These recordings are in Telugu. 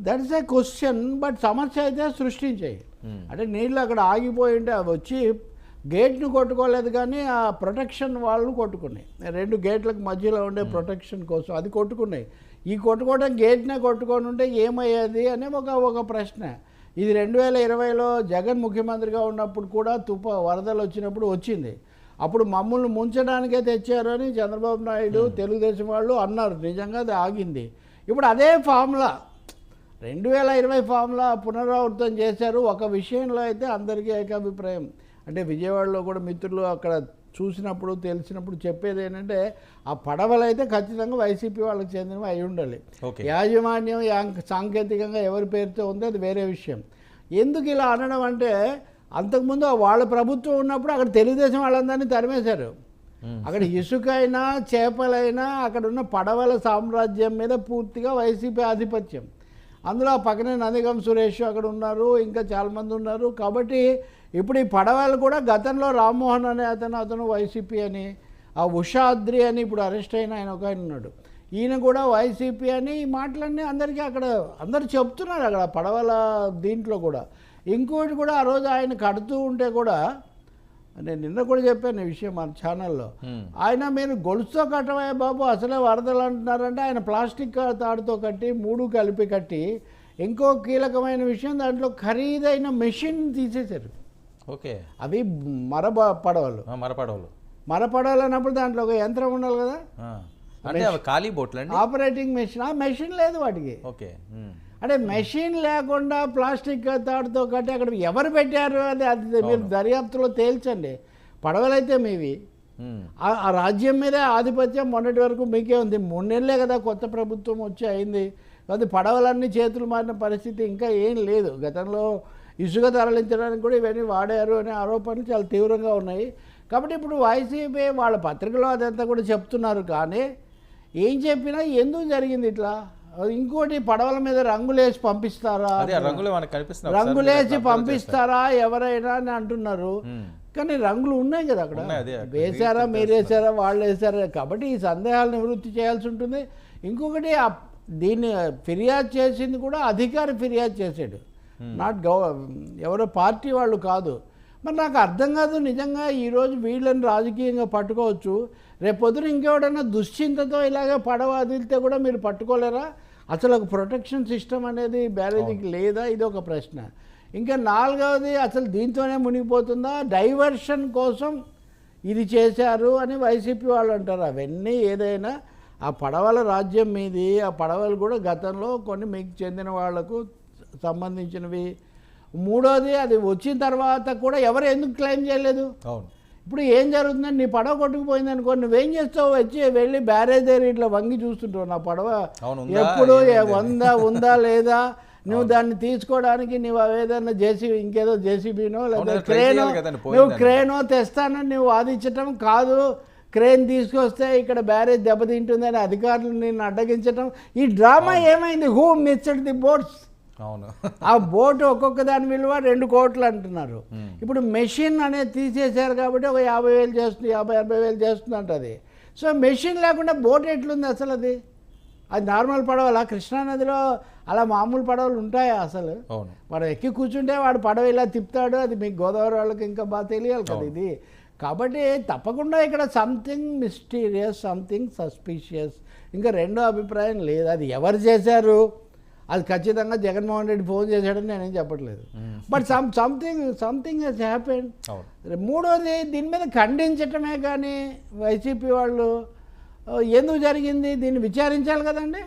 That's a question. బట్ సమస్య అయితే సృష్టించాయి. అంటే నీళ్ళు అక్కడ ఆగిపోయి ఉంటే అవి వచ్చి గేట్ను కొట్టుకోలేదు, కానీ ఆ ప్రొటెక్షన్ వాళ్ళు కొట్టుకున్నాయి. 2 గేట్లకు మధ్యలో ఉండే ప్రొటెక్షన్ కోసం అది కొట్టుకున్నాయి. ఈ కొట్టుకోవడం గేట్నే కొట్టుకొని ఉంటే ఏమయ్యేది అనే ఒక ప్రశ్న. ఇది 2020లో జగన్ ముఖ్యమంత్రిగా ఉన్నప్పుడు కూడా వరదలు వచ్చినప్పుడు వచ్చింది. అప్పుడు మమ్మల్ని ముంచడానికే తెచ్చారు అని చంద్రబాబు నాయుడు తెలుగుదేశం వాళ్ళు అన్నారు. నిజంగా అది ఆగింది. ఇప్పుడు అదే ఫార్ములా 2020 ఫార్ములా పునరావృతం చేశారు. ఒక విషయంలో అయితే అందరికీ ఏకాభిప్రాయం. అంటే విజయవాడలో కూడా మిత్రులు అక్కడ చూసినప్పుడు తెలిసినప్పుడు చెప్పేది ఏంటంటే ఆ పడవలు అయితే ఖచ్చితంగా వైసీపీ వాళ్ళకి చెందినవి అయి ఉండాలి. యాజమాన్యం సాంకేతికంగా ఎవరి పేరుతో ఉందో అది వేరే విషయం. ఎందుకు ఇలా అనడం అంటే అంతకుముందు వాళ్ళ ప్రభుత్వం ఉన్నప్పుడు అక్కడ తెలుగుదేశం వాళ్ళందరినీ తరిమేశారు. అక్కడ ఇసుక అయినా చేపలైనా అక్కడ ఉన్న పడవల సామ్రాజ్యం మీద పూర్తిగా వైసీపీ ఆధిపత్యం. అందులో ఆ పక్కనే నందిగం సురేష్ అక్కడ ఉన్నారు, ఇంకా చాలామంది ఉన్నారు. కాబట్టి ఇప్పుడు ఈ పడవలు కూడా గతంలో రామ్మోహన్ అనే అతను వైసీపీ అని, ఆ ఉషాద్రి అని ఇప్పుడు అరెస్ట్ అయిన ఆయన ఒక ఆయన ఉన్నాడు, ఈయన కూడా వైసీపీ అని. ఈ మాటలన్నీ అందరికీ అక్కడ అందరు చెప్తున్నారు అక్కడ పడవల దీంట్లో కూడా. ఇంకోటి కూడా ఆ రోజు ఆయన కడుతూ ఉంటే కూడా నేను నిన్న కూడా చెప్పాను ఈ విషయం మన ఛానల్లో. ఆయన మీరు గొలుసుతో కట్టవే బాబు, అసలే వరదలు అంటున్నారంటే ఆయన ప్లాస్టిక్ తాడుతో కట్టి 3 కలిపి కట్టి. ఇంకో కీలకమైన విషయం, దాంట్లో ఖరీదైన మెషిన్ తీసేశారు. ఓకే, అవి పడవలు మరపడవలు అన్నప్పుడు దాంట్లో ఒక యంత్రం ఉండాలి కదా, అంటే ఖాళీ బోట్లు అండి, ఆపరేటింగ్ మెషిన్. ఆ మెషిన్ లేదు వాటికి. ఓకే, అంటే మెషిన్ లేకుండా ప్లాస్టిక్ తాడుతో కట్టి అక్కడ ఎవరు పెట్టారు అది మీరు దర్యాప్తులో తేల్చండి. పడవలైతే మీవి. ఆ రాజ్యం మీదే ఆధిపత్యం మొన్నటి వరకు మీకే ఉంది. 3 నెలలే కదా కొత్త ప్రభుత్వం వచ్చి అయింది. అది పడవలన్నీ చేతులు మారిన పరిస్థితి ఇంకా ఏం లేదు. గతంలో ఇసుక తరలించడానికి కూడా ఇవన్నీ వాడారు అనే ఆరోపణలు చాలా తీవ్రంగా ఉన్నాయి. కాబట్టి ఇప్పుడు వైసీపీ వాళ్ళ పత్రికలో అదంతా కూడా చెప్తున్నారు. కానీ ఏం చెప్పినా ఎందుకు జరిగింది ఇట్లా? ఇంకోటి, పడవల మీద రంగులేసి పంపిస్తారా, రంగులేసి పంపిస్తారా ఎవరైనా అని అంటున్నారు. కానీ రంగులు ఉన్నాయి కదా అక్కడ, వేశారా మీరు వేసారా వాళ్ళు వేసారా? కాబట్టి ఈ సందేహాలు నివృత్తి చేయాల్సి ఉంటుంది. ఇంకొకటి, దీన్ని ఫిర్యాదు చేసింది కూడా అధికారి ఫిర్యాదు చేశాడు, నాట్ ఎవరో పార్టీ వాళ్ళు కాదు. మరి నాకు అర్థం కాదు నిజంగా. ఈరోజు వీళ్ళని రాజకీయంగా పట్టుకోవచ్చు, రేపొద్దున ఇంకెవడన్నా దుశ్చింతతో ఇలాగే పడవ వదిలితే కూడా మీరు పట్టుకోలేరా? అసలు ఒక ప్రొటెక్షన్ సిస్టమ్ అనేది బ్యారేజీకి లేదా? ఇది ఒక ప్రశ్న. ఇంకా 4వది, అసలు దీంతోనే మునిగిపోతుందా? డైవర్షన్ కోసం ఇది చేశారు అని వైసీపీ వాళ్ళు అంటారు. అవన్నీ ఏదైనా ఆ పడవల రాజ్యం మీది. ఆ పడవలు కూడా గతంలో కొన్ని మీకు చెందిన వాళ్లకు సంబంధించినవి. 3వది, అది వచ్చిన తర్వాత కూడా ఎవరు ఎందుకు క్లెయిమ్ చేయలేదు? ఇప్పుడు ఏం జరుగుతుందని, నీ పడవ కొట్టుకుపోయింది అనుకో, నువ్వేం చేస్తావు? వెళ్ళి బ్యారేజ్ దగ్గర ఇట్లా వంగి చూస్తుంటావు, నా పడవ ఎప్పుడు ఉందా లేదా, నువ్వు దాన్ని తీసుకోవడానికి నువ్వు ఏదైనా ఇంకేదో జేసీబీనో లేదా క్రేనో తెస్తానని నువ్వు వాదించటం కాదు. క్రేన్ తీసుకొస్తే ఇక్కడ బ్యారేజ్ దెబ్బతింటుందని అధికారులు నిన్ను అడ్డగించటం. ఈ డ్రామా ఏమైంది? Who missed the boats? అవును, ఆ బోటు ఒక్కొక్క దాని విలువ 2 కోట్లు అంటున్నారు. ఇప్పుడు మెషిన్ అనేది తీసేశారు కాబట్టి ఒక 50,000 చేస్తుంది, 50,000-60,000 చేస్తుంది అంటది. సో మెషిన్ లేకుండా బోట్ ఎట్లుంది అసలు? అది నార్మల్ పడవలా? కృష్ణానదిలో అలా మామూలు పడవలు ఉంటాయా అసలు? వాడు ఎక్కి కూర్చుంటే వాడు పడవ ఇలా తిప్పుతాడు. అది మీకు గోదావరి వాళ్ళకి ఇంకా బాగా తెలియాలి కదా ఇది. కాబట్టి తప్పకుండా ఇక్కడ సంథింగ్ మిస్టీరియస్, సంథింగ్ సస్పీషియస్. ఇంకా రెండో అభిప్రాయం లేదు. అది ఎవరు చేశారు? అది ఖచ్చితంగా జగన్మోహన్ రెడ్డి ఫోన్ చేశాడని నేనేం చెప్పట్లేదు. But something he's happened. 3వది, దీని మీద ఖండించటమే కానీ వైసీపీ వాళ్ళు ఎందుకు జరిగింది దీన్ని విచారించాలి కదండి.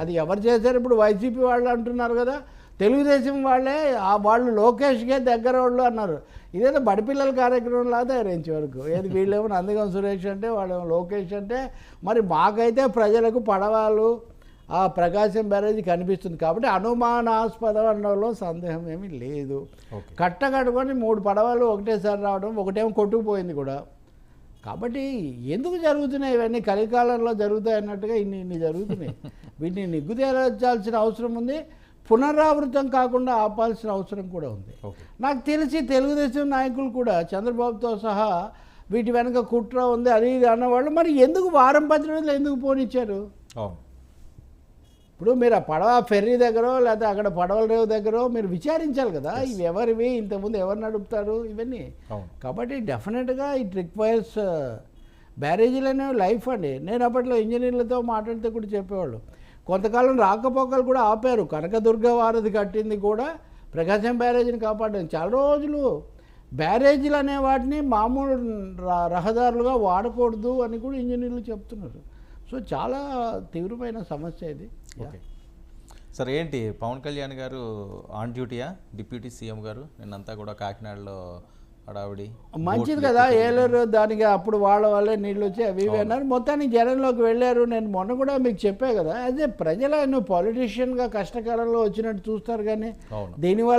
అది ఎవరు చేశారు? ఇప్పుడు వైసీపీ వాళ్ళు అంటున్నారు కదా, తెలుగుదేశం వాళ్ళే వాళ్ళు లోకేష్కే దగ్గర వాళ్ళు అన్నారు. ఇదేదో బడిపిల్లల కార్యక్రమం లాగా తయారైంది వరకు. ఏది వీళ్ళేమో నందిగం సురేష్ అంటే వాళ్ళేమో లోకేష్ అంటే. మరి మాకైతే ప్రజలకు పడవలు ఆ ప్రకాశం బ్యారేజీ కనిపిస్తుంది కాబట్టి అనుమానాస్పదం అనడంలో సందేహం ఏమీ లేదు. కట్టుకొని 3 పడవలు ఒకటేసారి రావడం, ఒకటేమో కొట్టుకుపోయింది కూడా. కాబట్టి ఎందుకు జరుగుతున్నాయి ఇవన్నీ? కలికాలంలో జరుగుతాయి అన్నట్టుగా ఇన్ని జరుగుతున్నాయి. వీటిని నిగ్గుతేల్చాల్సిన అవసరం ఉంది. పునరావృతం కాకుండా ఆపాల్సిన అవసరం కూడా ఉంది. నాకు తెలిసి తెలుగుదేశం నాయకులు కూడా చంద్రబాబుతో సహా వీటి వెనక కుట్ర ఉంది అది ఇది అన్నవాళ్ళు మరి ఎందుకు వారం 10 రోజులు ఎందుకు పోనిచ్చారు? ఇప్పుడు మీరు ఆ పడవ ఫెర్రీ దగ్గర లేకపోతే అక్కడ పడవల రేవు దగ్గర మీరు విచారించాలి కదా ఇవి ఎవరివి, ఇంతకుముందు ఎవరు నడుపుతారు ఇవన్నీ. అవును. కాబట్టి డెఫినెట్గా ఇట్ రిక్వైర్స్ బ్యారేజీలు అనేవి లైఫ్ అండి. నేను అప్పట్లో ఇంజనీర్లతో మాట్లాడితే కూడా చెప్పేవాళ్ళు కొంతకాలం రాకపోకలు కూడా ఆపారు. కనకదుర్గ వారధి కట్టింది కూడా ప్రకాశం బ్యారేజీని కాపాడారు. చాలా రోజులు బ్యారేజీలు అనే వాటిని మామూలు రహదారులుగా వాడకూడదు అని కూడా ఇంజనీర్లు చెప్తున్నారు. సో చాలా తీవ్రమైన సమస్య ఇది. ఓకే సార్, ఏంటి పవన్ కళ్యాణ్ గారు ఆన్ డ్యూటీయా, డిప్యూటీ సీఎం గారు నిన్నంతా కూడా కాకినాడలో హడావిడి మంచిది కదా, ఏలేరు దానికి అప్పుడు వాళ్ళ వల్లే నీళ్ళు వచ్చి అవి ఇవి అన్నారు. మొత్తానికి జనంలోకి వెళ్ళారు. నేను మొన్న కూడా మీకు చెప్పే కదా, అదే ప్రజల నువ్వు పాలిటీషియన్గా కష్టకాలంలో వచ్చినట్టు చూస్తారు కానీ దీనివల్ల